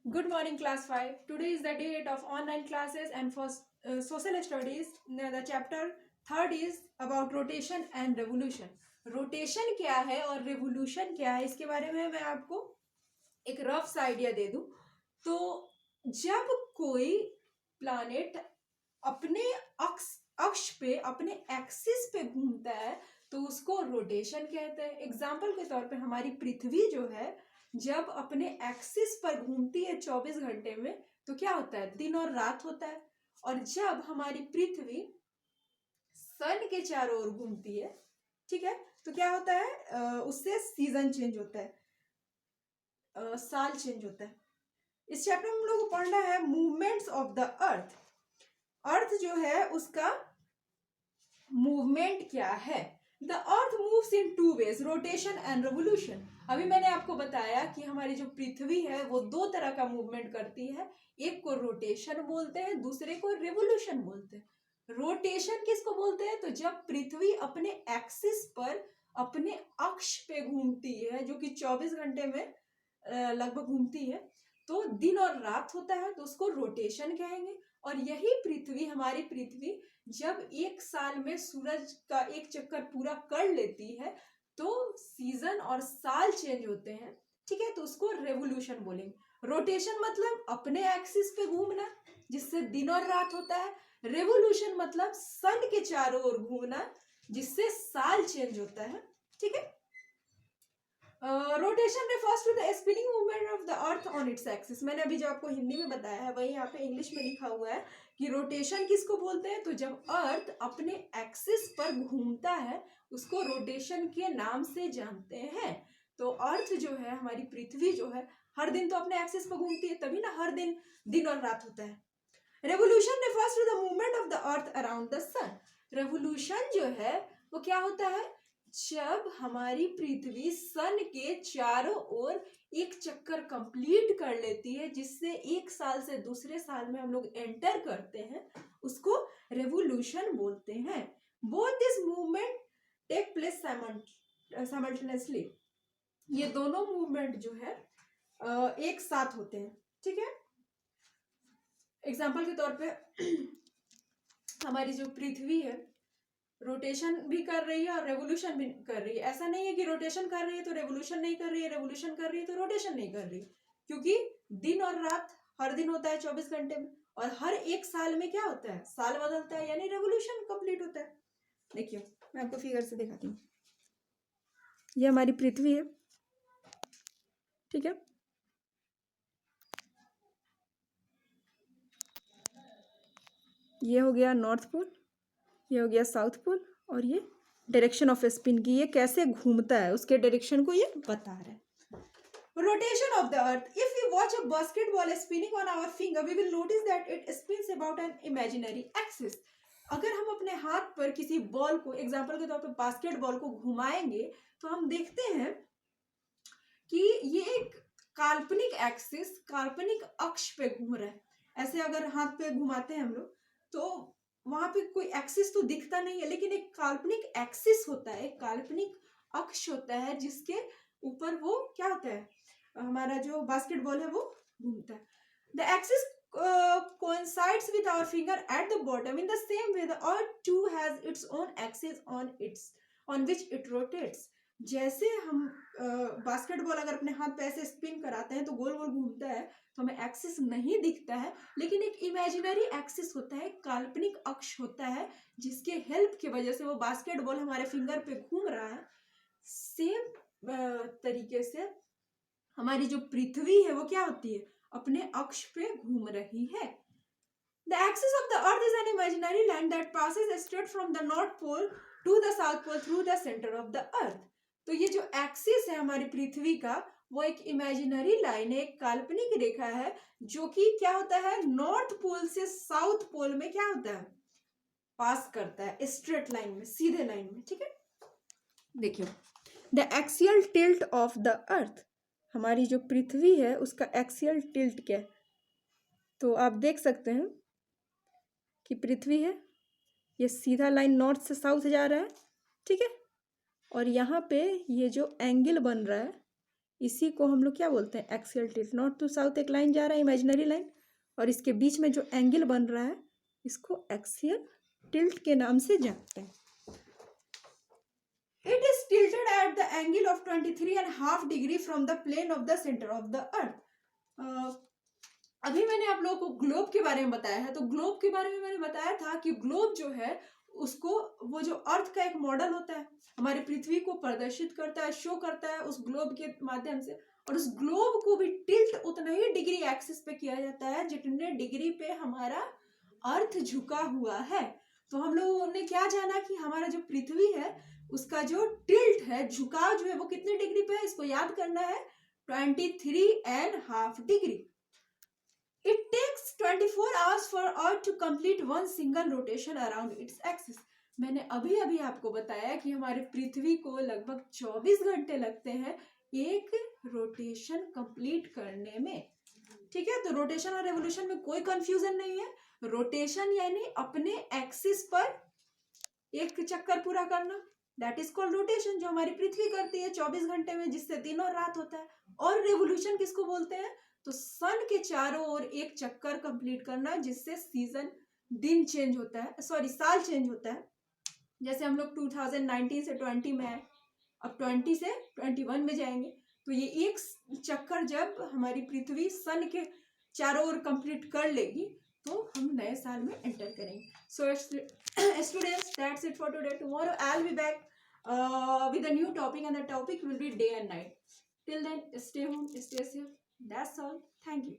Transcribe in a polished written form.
Good morning, class 5. Today is the date of online classes and for social studies. The chapter third is about rotation and revolution. Rotation क्या है और revolution क्या है, इसके बारे में मैं आपको एक रफ सा आइडिया दे दूं। तो जब कोई प्लैनेट अपने अक्ष पे, अपने एक्सिस पे घूमता है तो उसको रोटेशन कहते हैं। एग्जाम्पल के तौर पे हमारी पृथ्वी जो है, जब अपने एक्सिस पर घूमती है 24 घंटे में, तो क्या होता है, दिन और रात होता है। और जब हमारी पृथ्वी सन के चारों ओर घूमती है, ठीक है, तो क्या होता है, उससे सीजन चेंज होता है, साल चेंज होता है। इस चैप्टर में हम लोग को पढ़ना है movements of the earth. Earth जो है उसका मूवमेंट क्या है। The earth moves in two ways, rotation and revolution. अभी मैंने आपको बताया कि हमारी जो पृथ्वी है वो दो तरह का मूवमेंट करती है, एक को रोटेशन बोलते हैं, दूसरे को रेवोल्यूशन बोलते हैं। रोटेशन किसको बोलते हैं, तो जब पृथ्वी अपने एक्सिस पर, अपने अक्ष पे घूमती है, जो कि 24 घंटे में लगभग घूमती है, तो दिन और रात होता है, तो उसको रोटेशन कहेंगे। और यही पृथ्वी, हमारी पृथ्वी जब एक साल में सूरज का एक चक्कर पूरा कर लेती है तो सीजन और साल चेंज होते हैं, ठीक है, तो उसको रेवोल्यूशन बोलेंगे। रोटेशन मतलब अपने एक्सिस पे घूमना, जिससे दिन और रात होता है। रेवोल्यूशन मतलब सन के चारों ओर घूमना, जिससे साल चेंज होता है, ठीक है। Rotation refers to the spinning movement of the earth on its axis। मैंने अभी जो आपको हिंदी में बताया है वही यहाँ पे इंग्लिश में लिखा हुआ है कि रोटेशन किसको बोलते हैं, तो जब अर्थ अपने एक्सिस पर घूमता है उसको रोटेशन के नाम से जानते हैं। तो अर्थ जो है, हमारी पृथ्वी जो है, हर दिन तो अपने एक्सिस पर घूमती है, तभी ना हर दिन दिन और रात होता है। Revolution refers to the movement of the earth around the sun। Revolution जो है वो क्या होता है, जब हमारी पृथ्वी सन के चारों ओर एक चक्कर कंप्लीट कर लेती है, जिससे एक साल से दूसरे साल में हम लोग एंटर करते हैं, उसको रेवोल्यूशन बोलते हैं। Both this movement take place simultaneously. ये दोनों मूवमेंट जो है एक साथ होते हैं, ठीक है। एग्जाम्पल के तौर पे हमारी जो पृथ्वी है रोटेशन भी कर रही है और रेवोल्यूशन भी कर रही है। ऐसा नहीं है कि रोटेशन कर रही है तो रेवोल्यूशन नहीं कर रही है, रेवोल्यूशन कर रही है तो रोटेशन नहीं कर रही, क्योंकि दिन और रात हर दिन होता है 24 घंटे में, और हर एक साल में क्या होता है, साल बदलता है, यानी रेवोल्यूशन कंप्लीट होता है। देखिए मैं आपको फिगर से दिखाती हूँ। ये हमारी पृथ्वी है, ठीक है, ये हो गया नॉर्थ पोल, ये हो गया साउथ पोल, और ये डायरेक्शन ऑफ स्पिन की, ये कैसे घूमता है उसके डायरेक्शन को ये बता रहा है। Rotation of the earth. If we watch a basketball spinning on our finger we will notice that it spins about an imaginary axis. अगर हम अपने हाथ पर किसी बॉल को, एग्जांपल के तौर पर बास्केटबॉल को घुमाएंगे, तो हम देखते हैं कि ये एक काल्पनिक एक्सिस, काल्पनिक अक्ष पे घूम रहा है। ऐसे अगर हाथ पे घुमाते हैं हम लोग, तो वहां पे कोई एक्सिस तो दिखता नहीं है, लेकिन एक काल्पनिक एक्सिस होता है, एक काल्पनिक अक्ष होता है, जिसके ऊपर वो क्या होता है, हमारा जो बास्केटबॉल है वो घूमता है। The axis coincides with our finger at the bottom. In the same way the earth too has its own axis on which it rotates। जैसे हम बास्केटबॉल अगर अपने हाथ पे ऐसे स्पिन कराते हैं तो गोल गोल घूमता है, तो हमें एक्सिस नहीं दिखता है, लेकिन एक इमेजिनरी एक्सिस होता है, काल्पनिक अक्ष होता है, जिसके हेल्प की वजह से वो बास्केटबॉल हमारे फिंगर पे घूम रहा है। सेम तरीके से हमारी जो पृथ्वी है वो क्या होती है, अपने अक्ष पे घूम रही है। The axis of the earth is an imaginary line that passes straight from the north pole to the south pole through the center of the earth। तो ये जो एक्सिस है हमारी पृथ्वी का, वो एक इमेजिनरी लाइन है, एक काल्पनिक रेखा है, जो कि क्या होता है, नॉर्थ पोल से साउथ पोल में क्या होता है, पास करता है, स्ट्रेट लाइन में, सीधे लाइन में, ठीक है। देखियो, the axial tilt of the अर्थ। हमारी जो पृथ्वी है उसका एक्सियल टिल्ट क्या है, तो आप देख सकते हैं कि पृथ्वी है, ये सीधा लाइन नॉर्थ से साउथ जा रहा है, ठीक है, और यहाँ पे ये जो एंगल बन रहा है इसी को हम लोग क्या बोलते हैं, axial tilt. North to south एक लाइन जा रहा है, इमेजिनरी लाइन, और इसके बीच में जो एंगल बन रहा है इसको एक्सियल टिल्ट के नाम से जानते हैं। It is tilted at the angle of 23.5 degree from the plane of the center of the earth। अभी मैंने आप लोगों को ग्लोब के बारे में बताया है, तो ग्लोब के बारे में मैंने बताया था कि ग्लोब जो है उसको, वो जो अर्थ का एक मॉडल होता है, हमारी पृथ्वी को प्रदर्शित करता है, शो करता है उस ग्लोब के माध्यम से, और उस ग्लोब को भी टिल्ट उतना ही डिग्री एक्सिस पे किया जाता है जितने डिग्री पे हमारा अर्थ झुका हुआ है। तो हम लोगों ने क्या जाना कि हमारा जो पृथ्वी है उसका जो टिल्ट है, झुकाव जो है, वो कितने डिग्री पे है, इसको याद करना है, 23.5 degree. It takes 24 hours for Earth to complete one single rotation around its axis। मैंने अभी अभी आपको बताया कि हमारे पृथ्वी को लगभग 24 घंटे लगते हैं एक रोटेशन कंप्लीट करने में। ठीक है, तो रोटेशन और रेवोल्यूशन में कोई कंफ्यूजन नहीं है। रोटेशन यानी अपने एक्सिस पर एक चक्कर पूरा करना, दैट इज कॉल्ड रोटेशन, जो हमारी पृथ्वी करती है 24 घंटे में, जिससे दिन और रात होता है। और रेवोल्यूशन किसको बोलते हैं, तो सन के चारों ओर एक चक्कर कंप्लीट करना, जिससे सीजन, दिन चेंज होता है, सॉरी साल चेंज होता है। जैसे हम लोग 2019 से 20 में आए, अब 20 से 21 में जाएंगे, तो ये एक चक्कर जब हमारी पृथ्वी सन के चारों ओर कंप्लीट कर लेगी तो हम नए साल में एंटर करेंगे। So students, that's it for today. Tomorrow I will be back with a new topic, and the topic will be day and night. Till then, stay home, stay safe. That's all. Thank you.